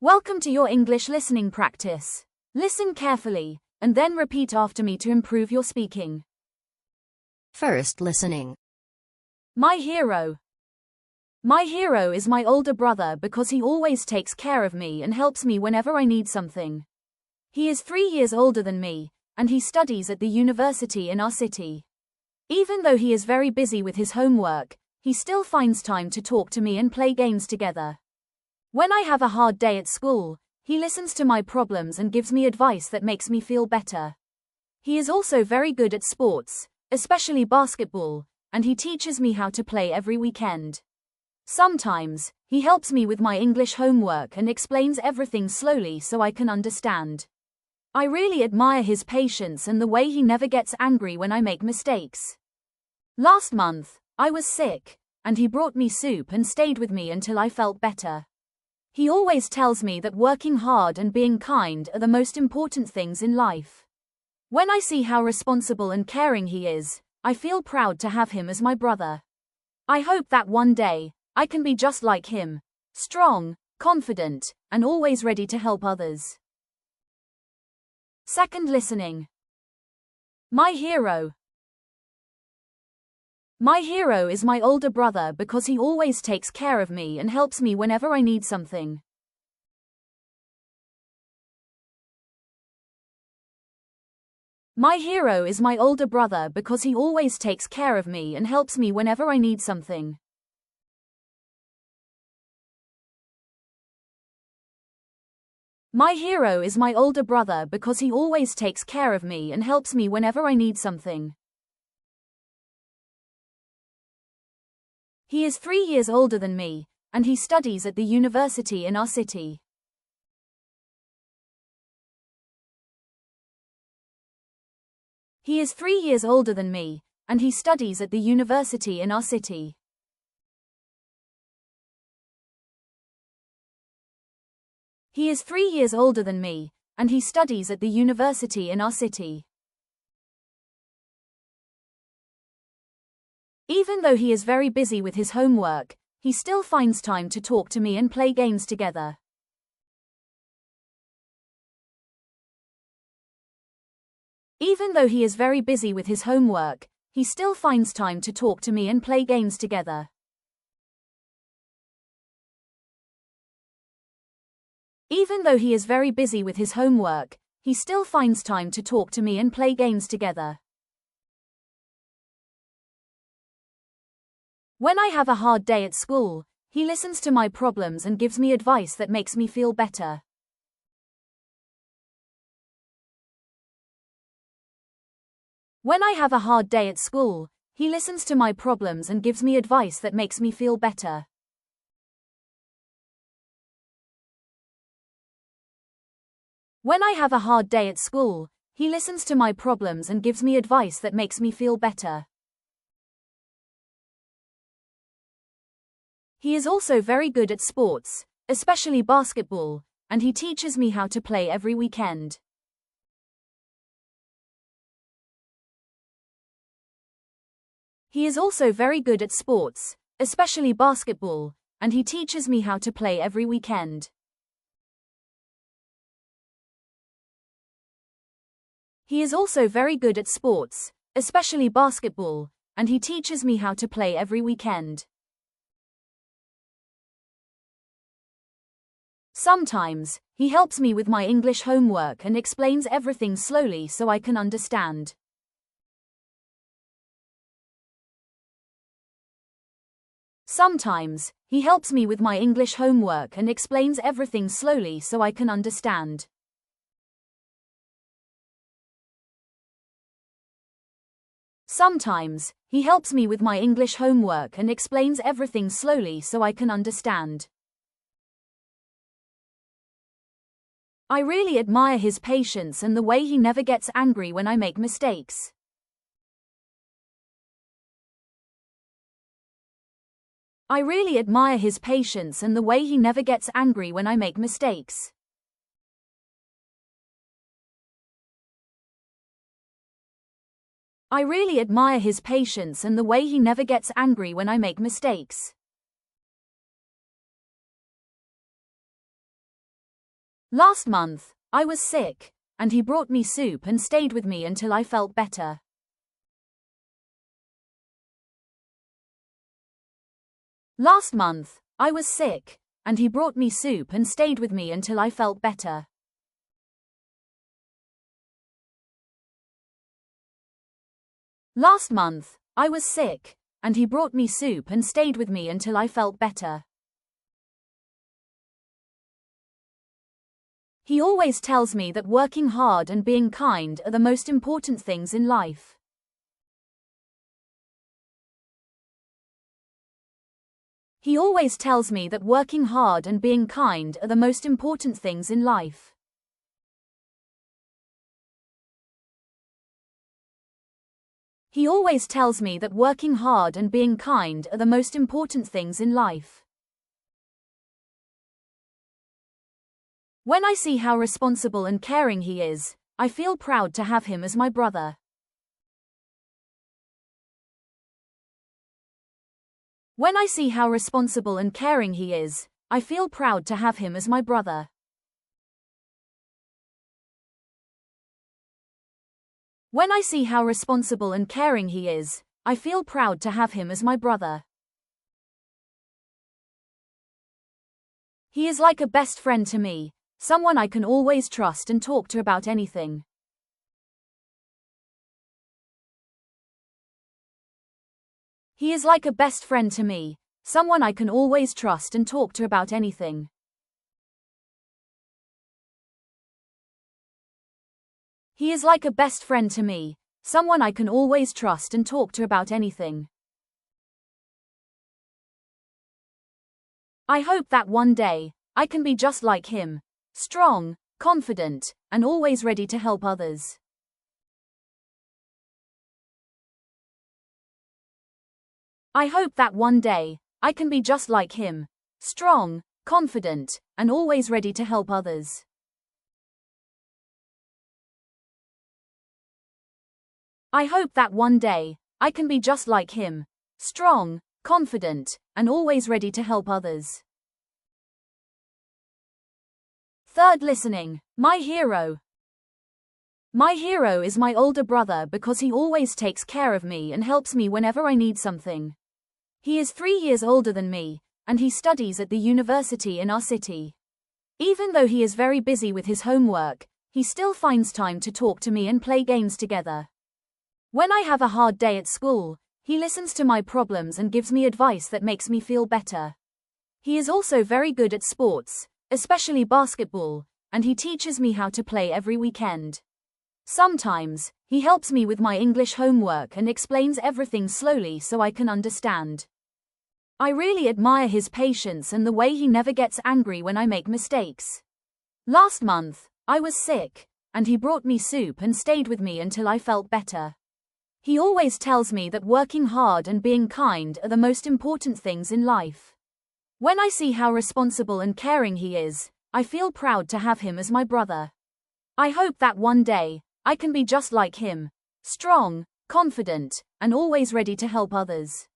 Welcome to your English listening practice. Listen carefully, and then repeat after me to improve your speaking. First listening. My hero. My hero is my older brother because he always takes care of me and helps me whenever I need something. He is 3 years older than me, and he studies at the university in our city. Even though he is very busy with his homework, he still finds time to talk to me and play games together. When I have a hard day at school, he listens to my problems and gives me advice that makes me feel better. He is also very good at sports, especially basketball, and he teaches me how to play every weekend. Sometimes, he helps me with my English homework and explains everything slowly so I can understand. I really admire his patience and the way he never gets angry when I make mistakes. Last month, I was sick, and he brought me soup and stayed with me until I felt better. He always tells me that working hard and being kind are the most important things in life. When I see how responsible and caring he is, I feel proud to have him as my brother. I hope that one day, I can be just like him, strong, confident, and always ready to help others. Second listening. My hero. My hero is my older brother because he always takes care of me and helps me whenever I need something. My hero is my older brother because he always takes care of me and helps me whenever I need something. My hero is my older brother because he always takes care of me and helps me whenever I need something. He is 3 years older than me, and he studies at the university in our city. He is 3 years older than me, and he studies at the university in our city. He is 3 years older than me, and he studies at the university in our city. Even though he is very busy with his homework, he still finds time to talk to me and play games together. Even though he is very busy with his homework, he still finds time to talk to me and play games together. Even though he is very busy with his homework, he still finds time to talk to me and play games together. When I have a hard day at school, he listens to my problems and gives me advice that makes me feel better. When I have a hard day at school, he listens to my problems and gives me advice that makes me feel better. When I have a hard day at school, he listens to my problems and gives me advice that makes me feel better. He is also very good at sports, especially basketball, and he teaches me how to play every weekend. He is also very good at sports, especially basketball, and he teaches me how to play every weekend. He is also very good at sports, especially basketball, and he teaches me how to play every weekend. Sometimes, he helps me with my English homework and explains everything slowly so I can understand. Sometimes, he helps me with my English homework and explains everything slowly so I can understand. Sometimes, he helps me with my English homework and explains everything slowly so I can understand. I really admire his patience and the way he never gets angry when I make mistakes. I really admire his patience and the way he never gets angry when I make mistakes. I really admire his patience and the way he never gets angry when I make mistakes. Last month, I was sick, and he brought me soup and stayed with me until I felt better. Last month, I was sick, and he brought me soup and stayed with me until I felt better. Last month, I was sick, and he brought me soup and stayed with me until I felt better. He always tells me that working hard and being kind are the most important things in life. He always tells me that working hard and being kind are the most important things in life. He always tells me that working hard and being kind are the most important things in life. When I see how responsible and caring he is, I feel proud to have him as my brother. When I see how responsible and caring he is, I feel proud to have him as my brother. When I see how responsible and caring he is, I feel proud to have him as my brother. He is like a best friend to me, someone I can always trust and talk to about anything. He is like a best friend to me, someone I can always trust and talk to about anything. He is like a best friend to me, someone I can always trust and talk to about anything. I hope that one day, I can be just like him, strong, confident, and always ready to help others. I hope that one day, I can be just like him, strong, confident, and always ready to help others. I hope that one day, I can be just like him, strong, confident, and always ready to help others. Third listening, my hero. My hero is my older brother because he always takes care of me and helps me whenever I need something. He is 3 years older than me, and he studies at the university in our city. Even though he is very busy with his homework, he still finds time to talk to me and play games together. When I have a hard day at school, he listens to my problems and gives me advice that makes me feel better. He is also very good at sports, especially basketball, and he teaches me how to play every weekend. Sometimes, he helps me with my English homework and explains everything slowly so I can understand. I really admire his patience and the way he never gets angry when I make mistakes. Last month, I was sick, and he brought me soup and stayed with me until I felt better. He always tells me that working hard and being kind are the most important things in life. When I see how responsible and caring he is, I feel proud to have him as my brother. I hope that one day, I can be just like him, strong, confident, and always ready to help others.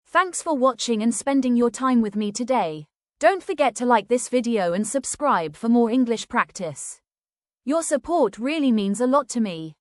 Thanks for watching and spending your time with me today. Don't forget to like this video and subscribe for more English practice. Your support really means a lot to me.